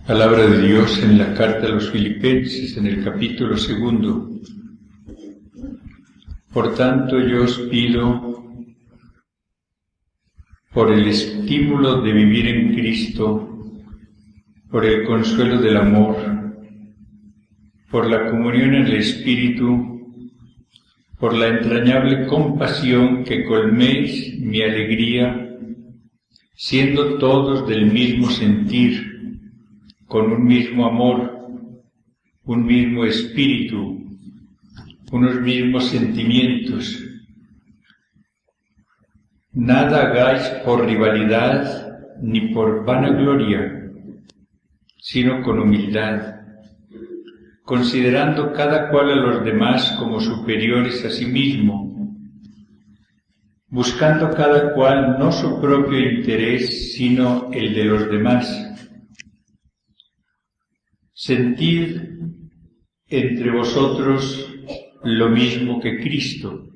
Palabra de Dios en la carta a los Filipenses, en el capítulo 2. Por tanto, yo os pido, por el estímulo de vivir en Cristo, por el consuelo del amor, por la comunión en el Espíritu, por la entrañable compasión, que colméis mi alegría, siendo todos del mismo sentir, con un mismo amor, un mismo espíritu, unos mismos sentimientos. Nada hagáis por rivalidad ni por vanagloria, sino con humildad, considerando cada cual a los demás como superiores a sí mismo, buscando cada cual no su propio interés, sino el de los demás. Sentid entre vosotros lo mismo que Cristo,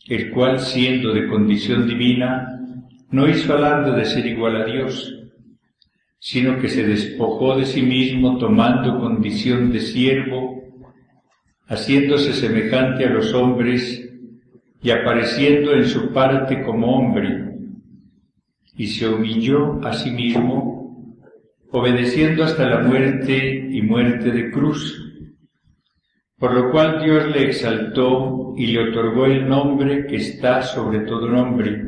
el cual, siendo de condición divina, no hizo alarde de ser igual a Dios, sino que se despojó de sí mismo, tomando condición de siervo, haciéndose semejante a los hombres y apareciendo en su parte como hombre, y se humilló a sí mismo, obedeciendo hasta la muerte y muerte de cruz, por lo cual Dios le exaltó y le otorgó el nombre que está sobre todo nombre,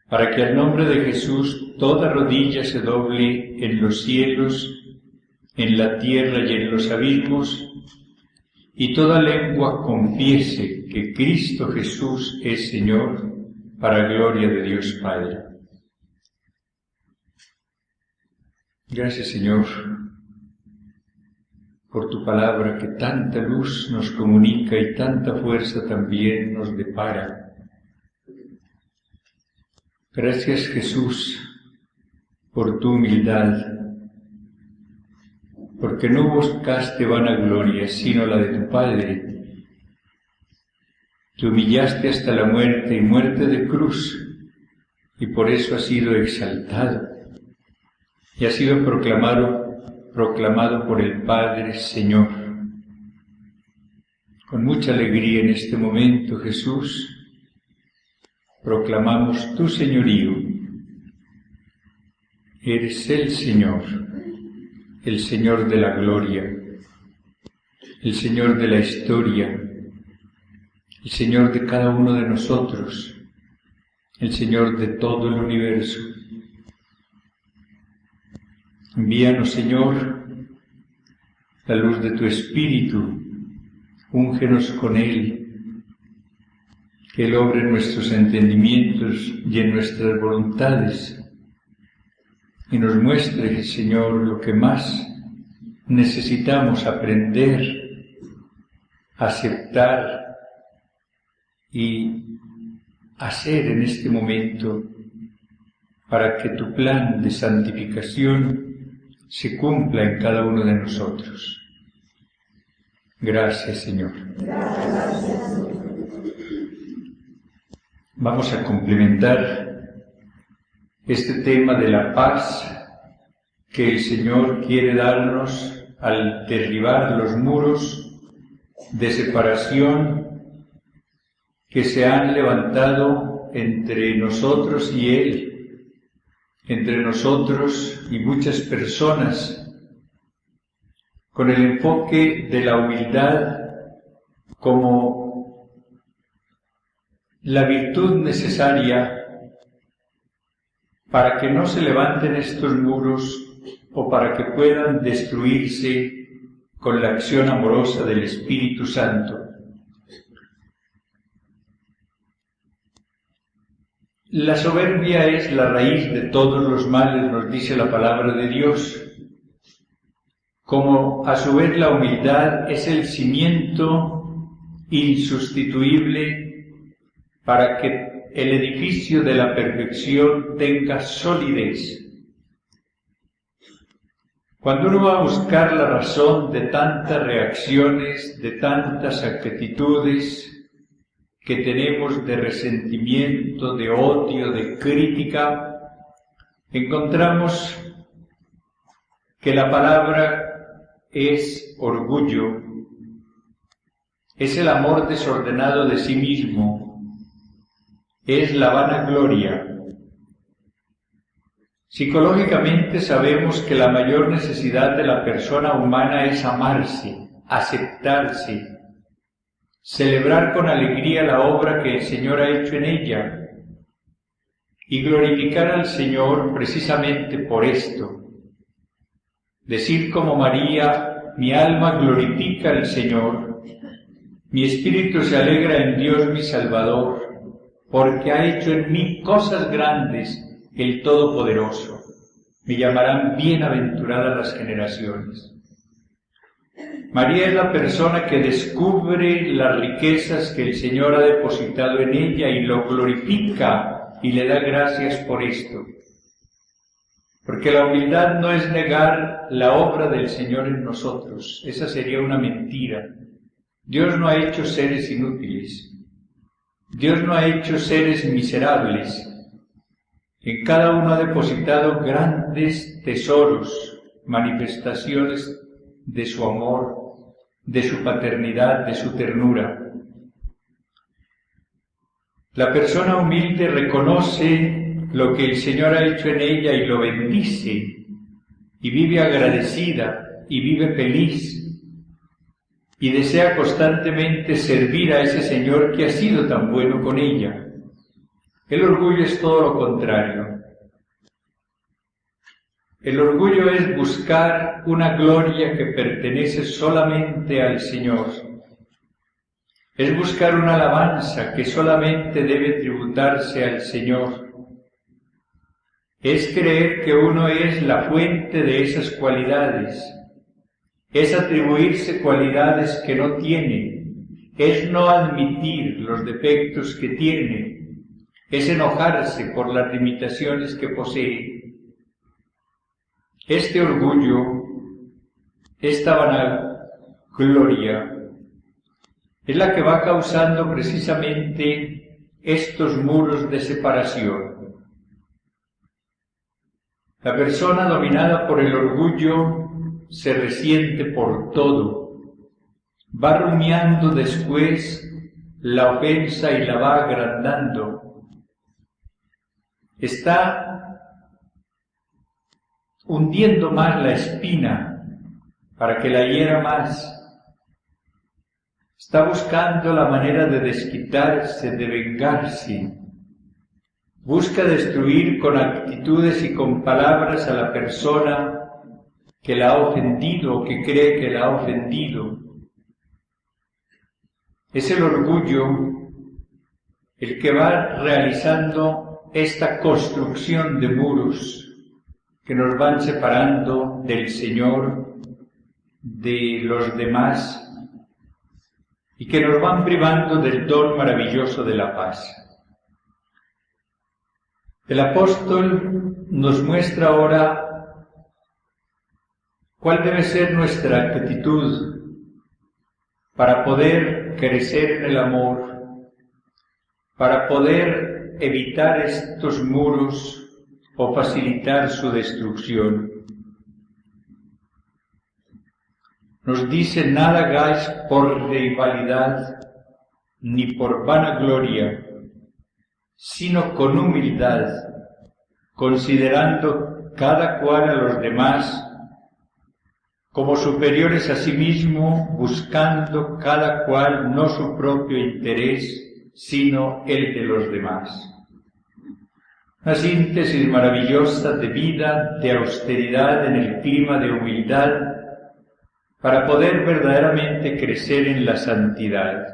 para que al nombre de Jesús toda rodilla se doble en los cielos, en la tierra y en los abismos, y toda lengua confiese que Cristo Jesús es Señor, para gloria de Dios Padre. Gracias, Señor, por tu palabra que tanta luz nos comunica y tanta fuerza también nos depara. Gracias, Jesús, por tu humildad, porque no buscaste vanagloria, sino la de tu Padre. Te humillaste hasta la muerte y muerte de cruz, y por eso has sido exaltado. Y ha sido proclamado por el Padre Señor. Con mucha alegría en este momento, Jesús, proclamamos tu señorío. Eres el Señor de la gloria, el Señor de la historia, el Señor de cada uno de nosotros, el Señor de todo el universo. Envíanos, Señor, la luz de tu Espíritu, úngenos con Él, que Él obre en nuestros entendimientos y en nuestras voluntades, y nos muestre, Señor, lo que más necesitamos aprender, aceptar y hacer en este momento, para que tu plan de santificación se cumpla en cada uno de nosotros. Gracias, Señor. Gracias. Vamos a complementar este tema de la paz que el Señor quiere darnos al derribar los muros de separación que se han levantado entre nosotros y Él, entre nosotros y muchas personas, con el enfoque de la humildad como la virtud necesaria para que no se levanten estos muros o para que puedan destruirse con la acción amorosa del Espíritu Santo. La soberbia es la raíz de todos los males, nos dice la palabra de Dios, como a su vez la humildad es el cimiento insustituible para que el edificio de la perfección tenga solidez. Cuando uno va a buscar la razón de tantas reacciones, de tantas actitudes que tenemos de resentimiento, de odio, de crítica, encontramos que la palabra es orgullo, es el amor desordenado de sí mismo, es la vanagloria. Psicológicamente sabemos que la mayor necesidad de la persona humana es amarse, aceptarse, celebrar con alegría la obra que el Señor ha hecho en ella y glorificar al Señor precisamente por esto. Decir como María: mi alma glorifica al Señor, mi espíritu se alegra en Dios mi Salvador, porque ha hecho en mí cosas grandes el Todopoderoso. Me llamarán bienaventurada las generaciones. María es la persona que descubre las riquezas que el Señor ha depositado en ella y lo glorifica y le da gracias por esto. Porque la humildad no es negar la obra del Señor en nosotros. Esa sería una mentira. Dios no ha hecho seres inútiles. Dios no ha hecho seres miserables. En cada uno ha depositado grandes tesoros, manifestaciones de su amor, de su paternidad, de su ternura. La persona humilde reconoce lo que el Señor ha hecho en ella y lo bendice, y vive agradecida, y vive feliz, y desea constantemente servir a ese Señor que ha sido tan bueno con ella. El orgullo es todo lo contrario. El orgullo es buscar una gloria que pertenece solamente al Señor. Es buscar una alabanza que solamente debe tributarse al Señor. Es creer que uno es la fuente de esas cualidades. Es atribuirse cualidades que no tiene. Es no admitir los defectos que tiene. Es enojarse por las limitaciones que posee. Este orgullo, esta vanagloria, es la que va causando precisamente estos muros de separación. La persona dominada por el orgullo se resiente por todo, va rumiando después la ofensa y la va agrandando. Está hundiendo más la espina para que la hiera más. Está buscando la manera de desquitarse, de vengarse. Busca destruir con actitudes y con palabras a la persona que la ha ofendido o que cree que la ha ofendido. Es el orgullo el que va realizando esta construcción de muros que nos van separando del Señor, de los demás, y que nos van privando del don maravilloso de la paz. El apóstol nos muestra ahora cuál debe ser nuestra actitud para poder crecer en el amor, para poder evitar estos muros o facilitar su destrucción. Nos dice: nada hagáis por rivalidad ni por vanagloria, sino con humildad, considerando cada cual a los demás como superiores a sí mismo, buscando cada cual no su propio interés, sino el de los demás. Una síntesis maravillosa de vida, de austeridad en el clima de humildad, para poder verdaderamente crecer en la santidad.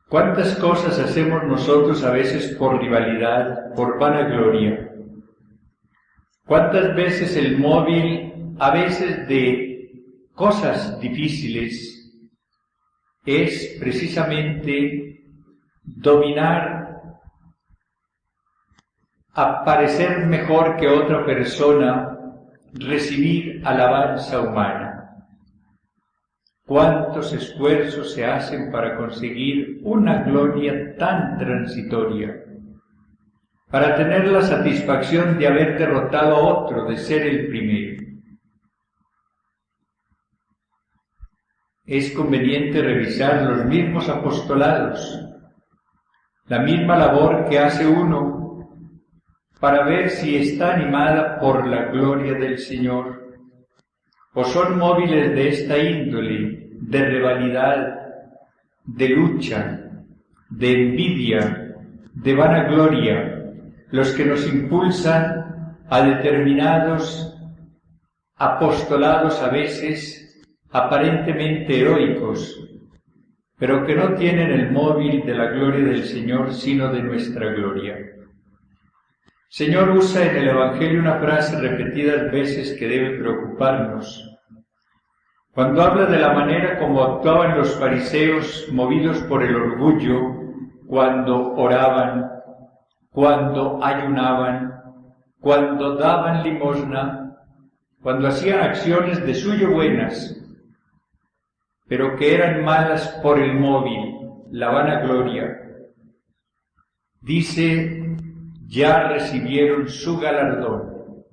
¿Cuántas cosas hacemos nosotros a veces por rivalidad, por vanagloria? ¿Cuántas veces el móvil, a veces de cosas difíciles, es precisamente dominar, a parecer mejor que otra persona, recibir alabanza humana? ¿Cuántos esfuerzos se hacen para conseguir una gloria tan transitoria? para tener la satisfacción de haber derrotado a otro, de ser el primero. Es conveniente revisar los mismos apostolados, la misma labor que hace uno, para ver si está animada por la gloria del Señor, o son móviles de esta índole, de rivalidad, de lucha, de envidia, de vanagloria, los que nos impulsan a determinados apostolados a veces aparentemente heroicos, pero que no tienen el móvil de la gloria del Señor, sino de nuestra gloria. Señor usa en el Evangelio una frase repetidas veces que debe preocuparnos. Cuando habla de la manera como actuaban los fariseos movidos por el orgullo, cuando oraban, cuando ayunaban, cuando daban limosna, cuando hacían acciones de suyo buenas, pero que eran malas por el móvil, la vanagloria. Dice, ya recibieron su galardón.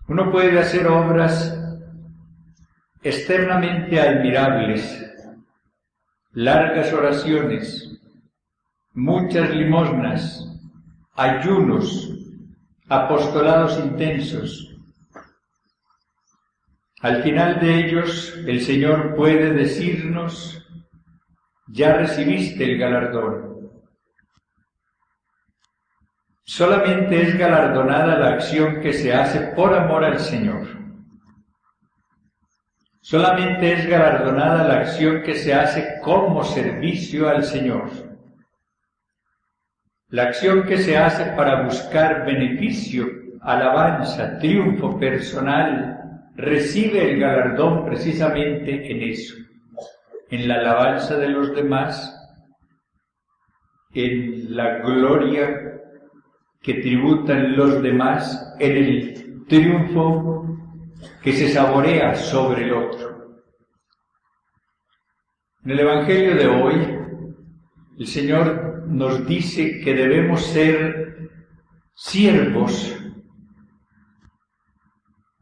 Uno puede hacer obras externamente admirables, largas oraciones, muchas limosnas, ayunos, apostolados intensos. Al final de ellos, el Señor puede decirnos, ya recibiste el galardón. Solamente es galardonada la acción que se hace por amor al Señor. Solamente es galardonada la acción que se hace como servicio al Señor. La acción que se hace para buscar beneficio, alabanza, triunfo personal, recibe el galardón precisamente en eso, en la alabanza de los demás, en la gloria que tributan los demás, en el triunfo que se saborea sobre el otro. En el Evangelio de hoy, el Señor nos dice que debemos ser siervos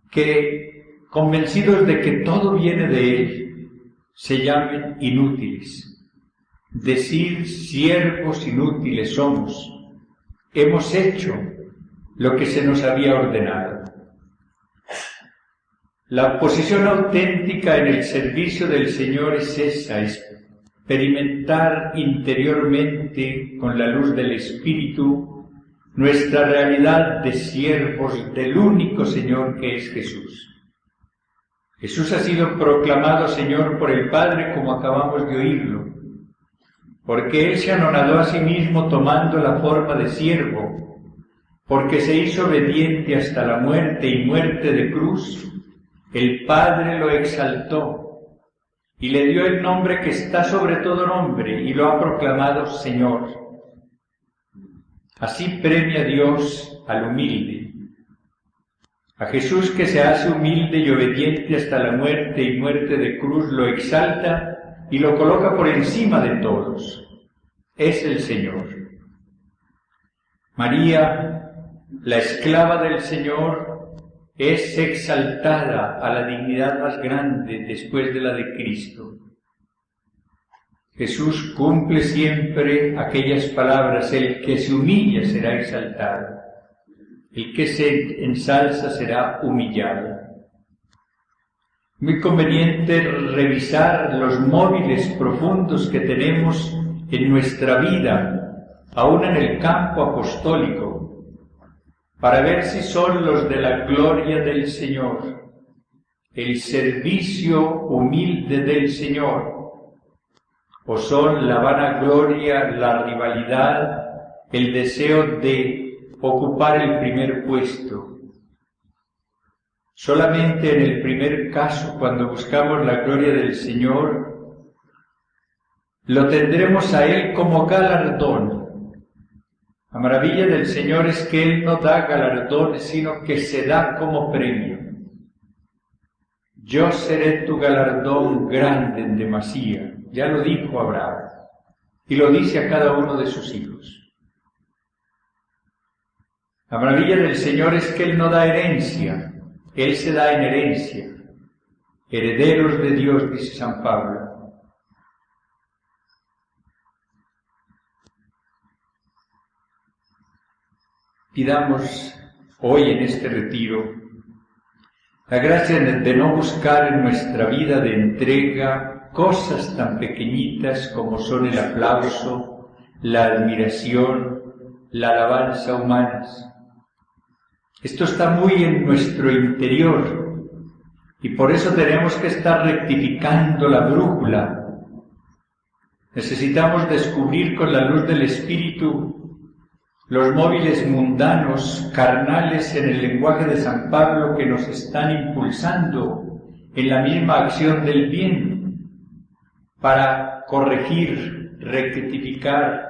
que, convencidos de que todo viene de Él, se llamen inútiles. Decir siervos inútiles somos. Hemos hecho lo que se nos había ordenado. La posición auténtica en el servicio del Señor es esa, experimentar interiormente con la luz del Espíritu nuestra realidad de siervos del único Señor que es Jesús. Jesús ha sido proclamado Señor por el Padre como acabamos de oírlo, porque Él se anonadó a sí mismo tomando la forma de siervo, porque se hizo obediente hasta la muerte y muerte de cruz. El Padre lo exaltó y le dio el nombre que está sobre todo nombre y lo ha proclamado Señor. Así premia Dios al humilde. A Jesús, que se hace humilde y obediente hasta la muerte y muerte de cruz, lo exalta y lo coloca por encima de todos. Es el Señor. María, la esclava del Señor, es exaltada a la dignidad más grande después de la de Cristo. Jesús cumple siempre aquellas palabras: el que se humilla será exaltado, el que se ensalza será humillado. Muy conveniente revisar los móviles profundos que tenemos en nuestra vida, aún en el campo apostólico, para ver si son los de la gloria del Señor, el servicio humilde del Señor, o son la vanagloria, la rivalidad, el deseo de ocupar el primer puesto. Solamente en el primer caso, cuando buscamos la gloria del Señor, lo tendremos a Él como galardón. La maravilla del Señor es que Él no da galardones, sino que se da como premio. Yo seré tu galardón grande en demasía, ya lo dijo Abraham. y lo dice a cada uno de sus hijos. La maravilla del Señor es que Él no da herencia, Él se da en herencia. Herederos de Dios, dice San Pablo. Pidamos hoy en este retiro la gracia de no buscar en nuestra vida de entrega cosas tan pequeñitas como son el aplauso, la admiración, la alabanza humanas. Esto está muy en nuestro interior y por eso tenemos que estar rectificando la brújula. Necesitamos descubrir con la luz del Espíritu los móviles mundanos, carnales en el lenguaje de San Pablo que nos están impulsando en la misma acción del bien para corregir, rectificar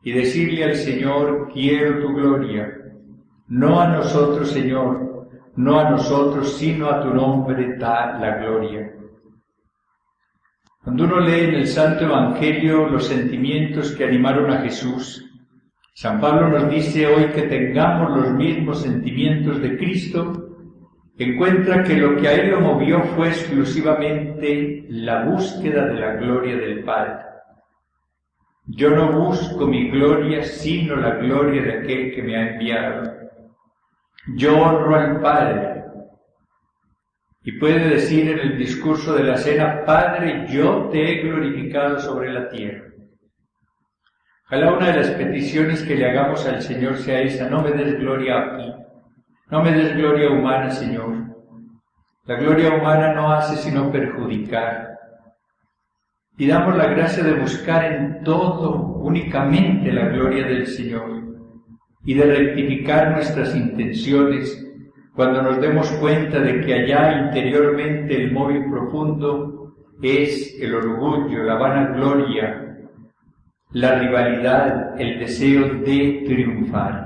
y decirle al Señor: quiero tu gloria, no a nosotros, Señor, no a nosotros, sino a tu nombre da la gloria. Cuando uno lee en el Santo Evangelio los sentimientos que animaron a Jesús, San Pablo nos dice hoy que tengamos los mismos sentimientos de Cristo. Encuentra que lo que a él lo movió fue exclusivamente la búsqueda de la gloria del Padre. Yo no busco mi gloria, sino la gloria de aquel que me ha enviado. Yo honro al Padre. Y puede decir en el discurso de la cena: Padre, yo te he glorificado sobre la tierra. Ojalá una de las peticiones que le hagamos al Señor sea esa: no me des gloria aquí, no me des gloria humana, Señor. La gloria humana no hace sino perjudicar. Pidamos la gracia de buscar en todo únicamente la gloria del Señor y de rectificar nuestras intenciones cuando nos demos cuenta de que allá interiormente el móvil profundo es el orgullo, la vanagloria, la rivalidad, el deseo de triunfar.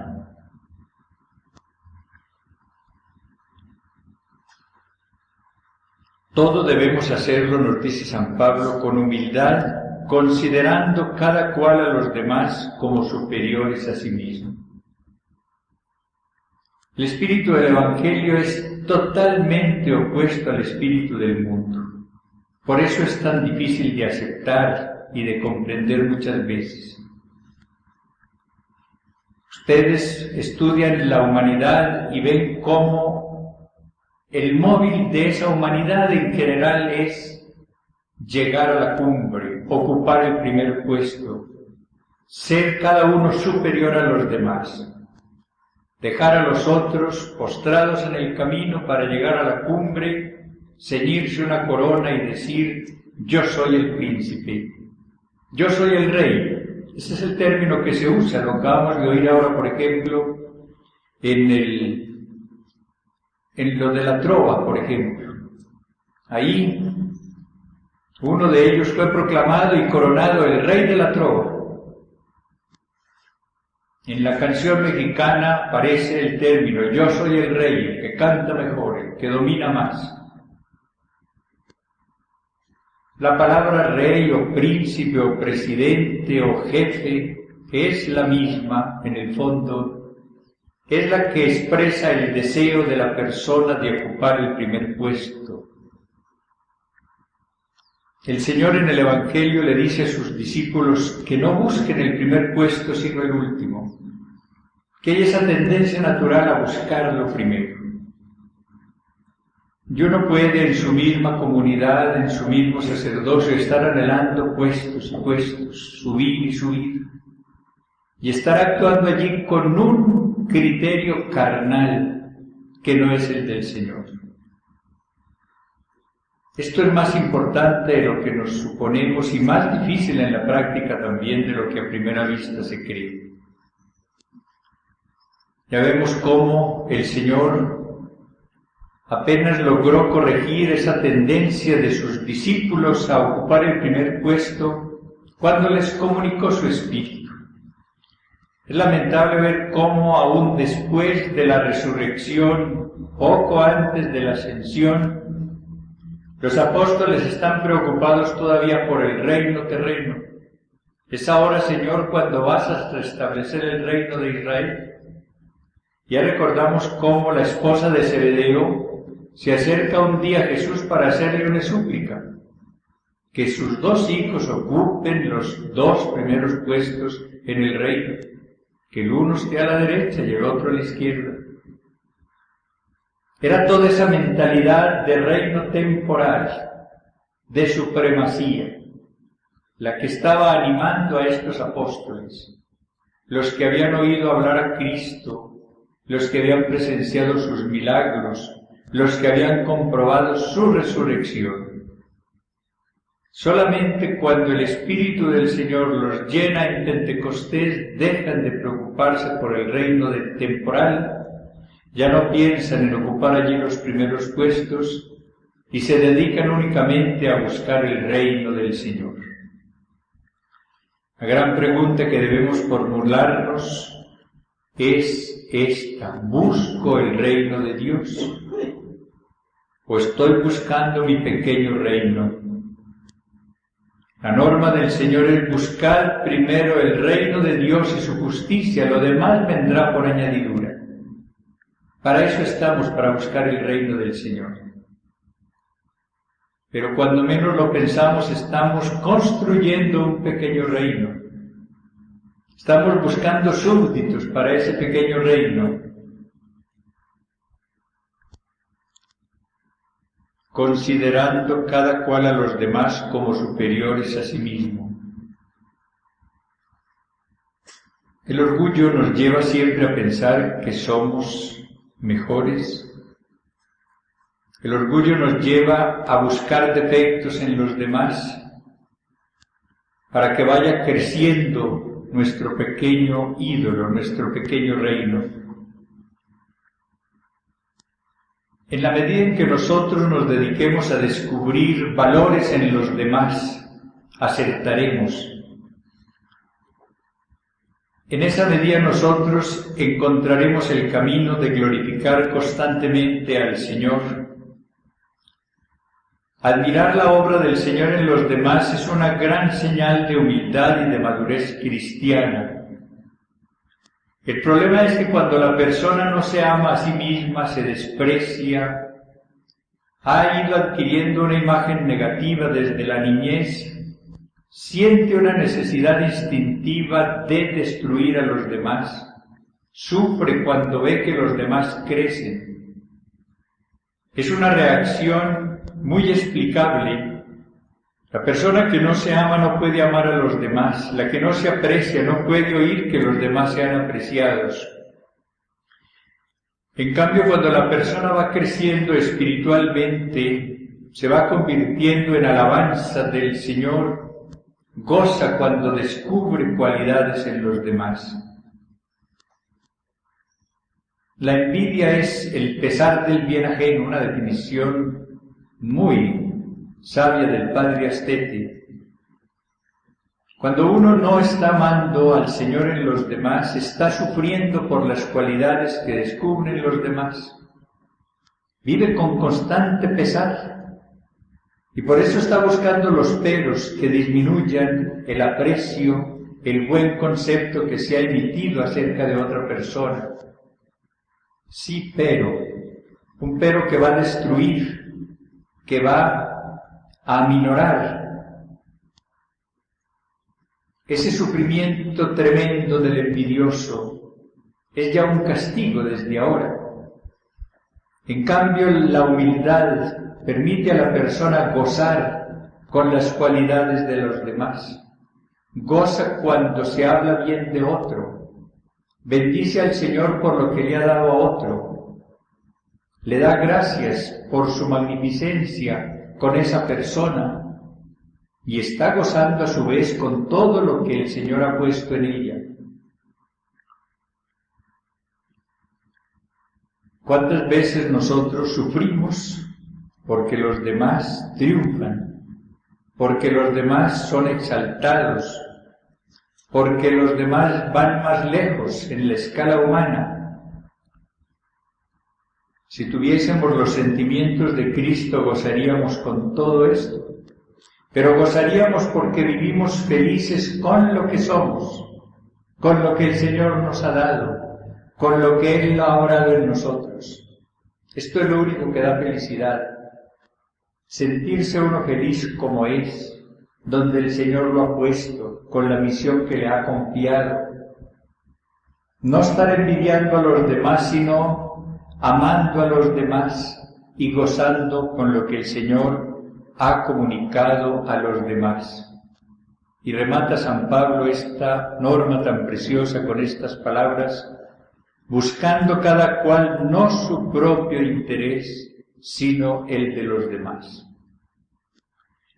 Todo debemos hacerlo, nos dice San Pablo, con humildad, considerando cada cual a los demás como superiores a sí mismo. El espíritu del Evangelio es totalmente opuesto al espíritu del mundo. Por eso es tan difícil de aceptar y de comprender muchas veces. Ustedes estudian la humanidad y ven cómo el móvil de esa humanidad en general es llegar a la cumbre, ocupar el primer puesto, ser cada uno superior a los demás, dejar a los otros postrados en el camino para llegar a la cumbre, ceñirse una corona y decir: yo soy el príncipe, yo soy el rey. Ese es el término que se usa, lo acabamos de oír ahora, por ejemplo, en lo de la trova, por ejemplo. Ahí uno de ellos fue proclamado y coronado el rey de la trova. En la canción mexicana aparece el término: yo soy el rey, el que canta mejor, el que domina más. La palabra rey o príncipe o presidente o jefe es la misma en el fondo, es la que expresa el deseo de la persona de ocupar el primer puesto. El Señor en el Evangelio le dice a sus discípulos que no busquen el primer puesto sino el último, que hay esa tendencia natural a buscar lo primero. Y uno puede en su misma comunidad, en su mismo sacerdocio, estar anhelando puestos y puestos, subir y subir, y estar actuando allí con un criterio carnal que no es el del Señor. Esto es más importante de lo que nos suponemos y más difícil en la práctica también de lo que a primera vista se cree. Ya vemos cómo el Señor apenas logró corregir esa tendencia de sus discípulos a ocupar el primer puesto cuando les comunicó su espíritu. Es lamentable ver cómo aún después de la resurrección, poco antes de la ascensión, los apóstoles están preocupados todavía por el reino terreno. Es ahora, Señor, cuando vas a restablecer el reino de Israel. Ya recordamos cómo la esposa de Zebedeo se acerca un día a Jesús para hacerle una súplica, que sus 2 hijos ocupen los 2 primeros puestos en el reino, que el uno esté a la derecha y el otro a la izquierda. Era toda esa mentalidad de reino temporal, de supremacía, la que estaba animando a estos apóstoles, los que habían oído hablar a Cristo, los que habían presenciado sus milagros, los que habían comprobado su resurrección. Solamente cuando el Espíritu del Señor los llena en Pentecostés dejan de preocuparse por el reino temporal, ya no piensan en ocupar allí los primeros puestos y se dedican únicamente a buscar el reino del Señor. La gran pregunta que debemos formularnos es esta: ¿busco el reino de Dios o estoy buscando mi pequeño reino? La norma del Señor es buscar primero el reino de Dios y su justicia, lo demás vendrá por añadidura. Para eso estamos, para buscar el reino del Señor. Pero cuando menos lo pensamos, estamos construyendo un pequeño reino. Estamos buscando súbditos para ese pequeño reino, considerando cada cual a los demás como superiores a sí mismo. El orgullo nos lleva siempre a pensar que somos mejores. El orgullo nos lleva a buscar defectos en los demás para que vaya creciendo nuestro pequeño ídolo, nuestro pequeño reino. En la medida en que nosotros nos dediquemos a descubrir valores en los demás, acertaremos. En esa medida nosotros encontraremos el camino de glorificar constantemente al Señor. Admirar la obra del Señor en los demás es una gran señal de humildad y de madurez cristiana. El problema es que cuando la persona no se ama a sí misma, se desprecia, ha ido adquiriendo una imagen negativa desde la niñez, siente una necesidad instintiva de destruir a los demás, sufre cuando ve que los demás crecen. Es una reacción muy explicable. La persona que no se ama no puede amar a los demás, la que no se aprecia no puede oír que los demás sean apreciados. En cambio, cuando la persona va creciendo espiritualmente, se va convirtiendo en alabanza del Señor, goza cuando descubre cualidades en los demás. La envidia es el pesar del bien ajeno, una definición muy sabia del padre Astete. Cuando uno no está amando al Señor en los demás, está sufriendo por las cualidades que descubren los demás. Vive con constante pesar. Y por eso está buscando los peros que disminuyan el aprecio, el buen concepto que se ha emitido acerca de otra persona. Sí, pero, un pero que va a destruir, que va a aminorar ese sufrimiento tremendo del envidioso. Es ya un castigo desde ahora. En cambio, la humildad permite a la persona gozar con las cualidades de los demás. Goza cuando se habla bien de otro. Bendice al Señor por lo que le ha dado a otro. Le da gracias por su magnificencia con esa persona y está gozando a su vez con todo lo que el Señor ha puesto en ella. ¿Cuántas veces nosotros sufrimos porque los demás triunfan, porque los demás son exaltados, porque los demás van más lejos en la escala humana? Si tuviésemos los sentimientos de Cristo, gozaríamos con todo esto. pero gozaríamos porque vivimos felices con lo que somos, con lo que el Señor nos ha dado, con lo que Él ha obrado en nosotros. Esto es lo único que da felicidad, sentirse uno feliz como es, donde el Señor lo ha puesto, con la misión que le ha confiado. No estar envidiando a los demás, sino amando a los demás y gozando con lo que el Señor ha comunicado a los demás. Y remata San Pablo esta norma tan preciosa con estas palabras: buscando cada cual no su propio interés, sino el de los demás.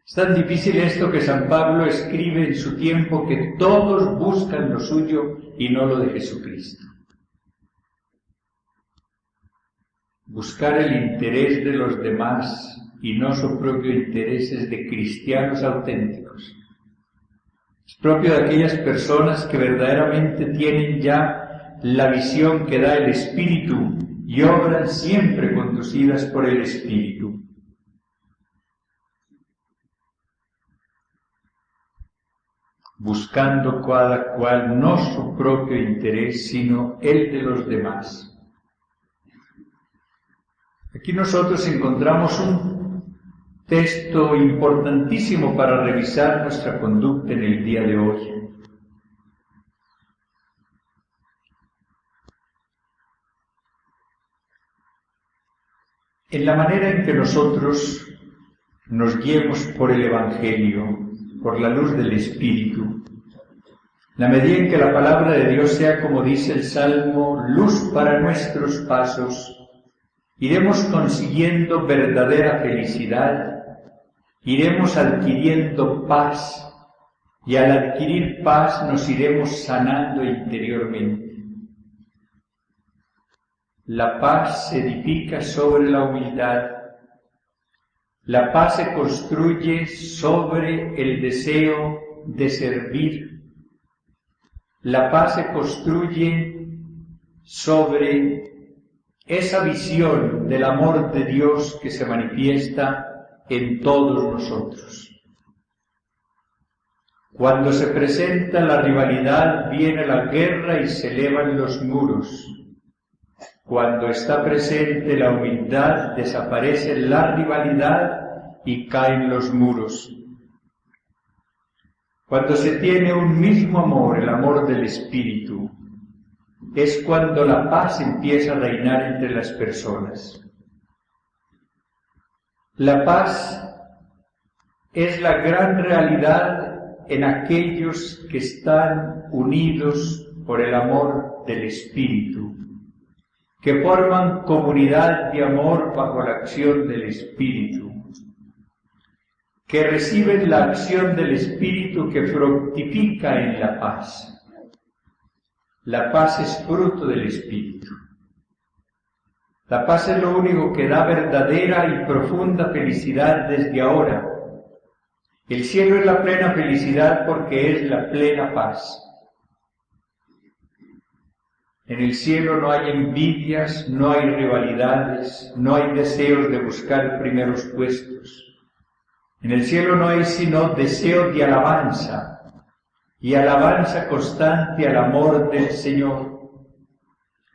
Es tan difícil esto que San Pablo escribe en su tiempo que todos buscan lo suyo y no lo de Jesucristo. Buscar el interés de los demás y no su propio interés es de cristianos auténticos. Es propio de aquellas personas que verdaderamente tienen ya la visión que da el Espíritu y obran siempre conducidas por el Espíritu. Buscando cada cual no su propio interés, sino el de los demás. Aquí nosotros encontramos un texto importantísimo para revisar nuestra conducta en el día de hoy. En la manera en que nosotros nos guiemos por el Evangelio, por la luz del Espíritu, la medida en que la palabra de Dios sea, como dice el Salmo, luz para nuestros pasos, iremos consiguiendo verdadera felicidad, iremos adquiriendo paz, y al adquirir paz nos iremos sanando interiormente. La paz se edifica sobre la humildad. La paz se construye sobre el deseo de servir. La paz se construye sobre esa visión del amor de Dios que se manifiesta en todos nosotros. Cuando se presenta la rivalidad, viene la guerra y se elevan los muros. Cuando está presente la humildad, desaparece la rivalidad y caen los muros. Cuando se tiene un mismo amor, el amor del Espíritu, es cuando la paz empieza a reinar entre las personas. La paz es la gran realidad en aquellos que están unidos por el amor del Espíritu, que forman comunidad de amor bajo la acción del Espíritu, que reciben la acción del Espíritu que fructifica en la paz. La paz es fruto del Espíritu. La paz es lo único que da verdadera y profunda felicidad desde ahora. El cielo es la plena felicidad porque es la plena paz. En el cielo no hay envidias, no hay rivalidades, no hay deseos de buscar primeros puestos. En el cielo no hay sino deseo de alabanza, y alabanza constante al amor del Señor.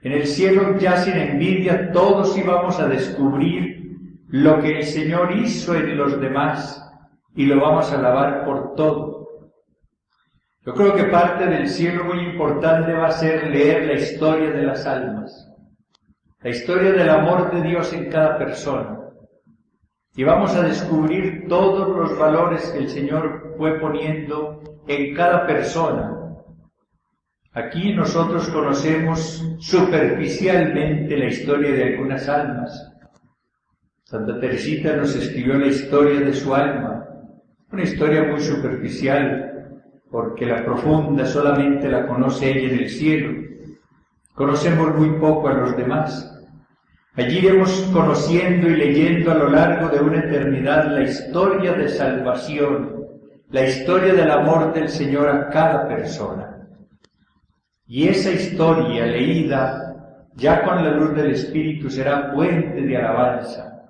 En el cielo ya sin envidia todos íbamos a descubrir lo que el Señor hizo en los demás y lo vamos a alabar por todo. Yo creo que parte del cielo muy importante va a ser leer la historia de las almas, la historia del amor de Dios en cada persona. Y vamos a descubrir todos los valores que el Señor fue poniendo en cada persona. Aquí nosotros conocemos superficialmente la historia de algunas almas. Santa Teresita nos escribió la historia de su alma, una historia muy superficial, porque la profunda solamente la conoce ella en el cielo. Conocemos muy poco a los demás. Allí iremos conociendo y leyendo a lo largo de una eternidad la historia de salvación, la historia del amor del Señor a cada persona. Y esa historia leída ya con la luz del Espíritu será fuente de alabanza.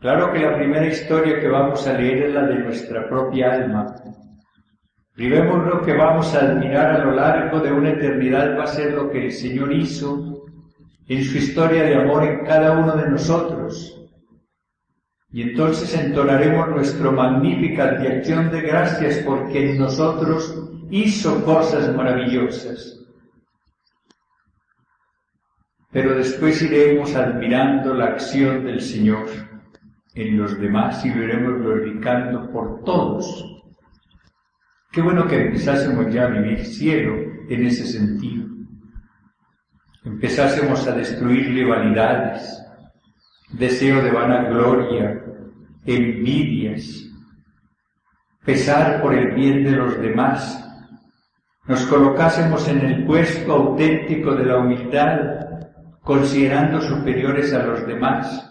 Claro que la primera historia que vamos a leer es la de nuestra propia alma. Primero lo que vamos a admirar a lo largo de una eternidad va a ser lo que el Señor hizo en su historia de amor en cada uno de nosotros. Y entonces entonaremos nuestra magnífica de acción de gracias porque en nosotros hizo cosas maravillosas. Pero después iremos admirando la acción del Señor en los demás y lo iremos glorificando por todos. Qué bueno que empezásemos ya a vivir cielo en ese sentido. Empezásemos a destruir rivalidades, deseo de vanagloria, envidias, pesar por el bien de los demás, nos colocásemos en el puesto auténtico de la humildad, considerando superiores a los demás,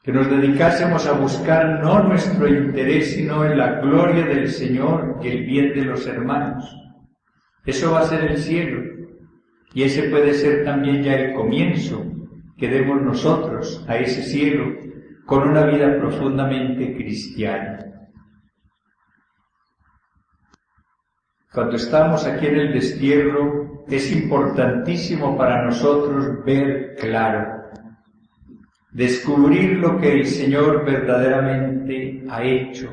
que nos dedicásemos a buscar no nuestro interés, sino en la gloria del Señor y el bien de los hermanos. Eso va a ser el cielo, y ese puede ser también ya el comienzo que demos nosotros a ese cielo con una vida profundamente cristiana. Cuando estamos aquí en el destierro, es importantísimo para nosotros ver claro, descubrir lo que el Señor verdaderamente ha hecho,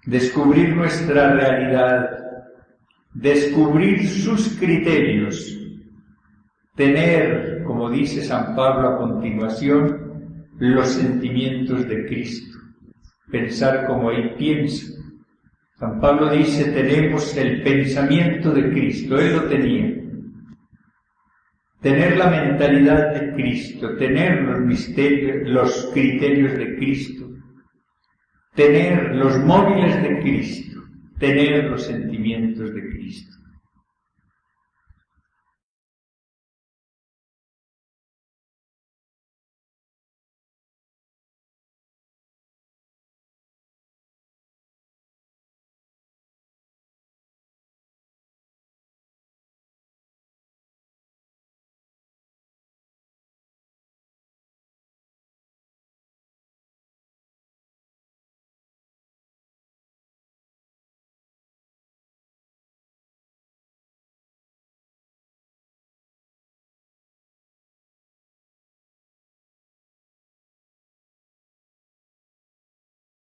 descubrir nuestra realidad, descubrir sus criterios, tener, como dice San Pablo a continuación, los sentimientos de Cristo, pensar como Él piensa. San Pablo dice, tenemos el pensamiento de Cristo, Él lo tenía. Tener la mentalidad de Cristo, tener los misterios, los criterios de Cristo, tener los móviles de Cristo, tener los sentimientos de Cristo.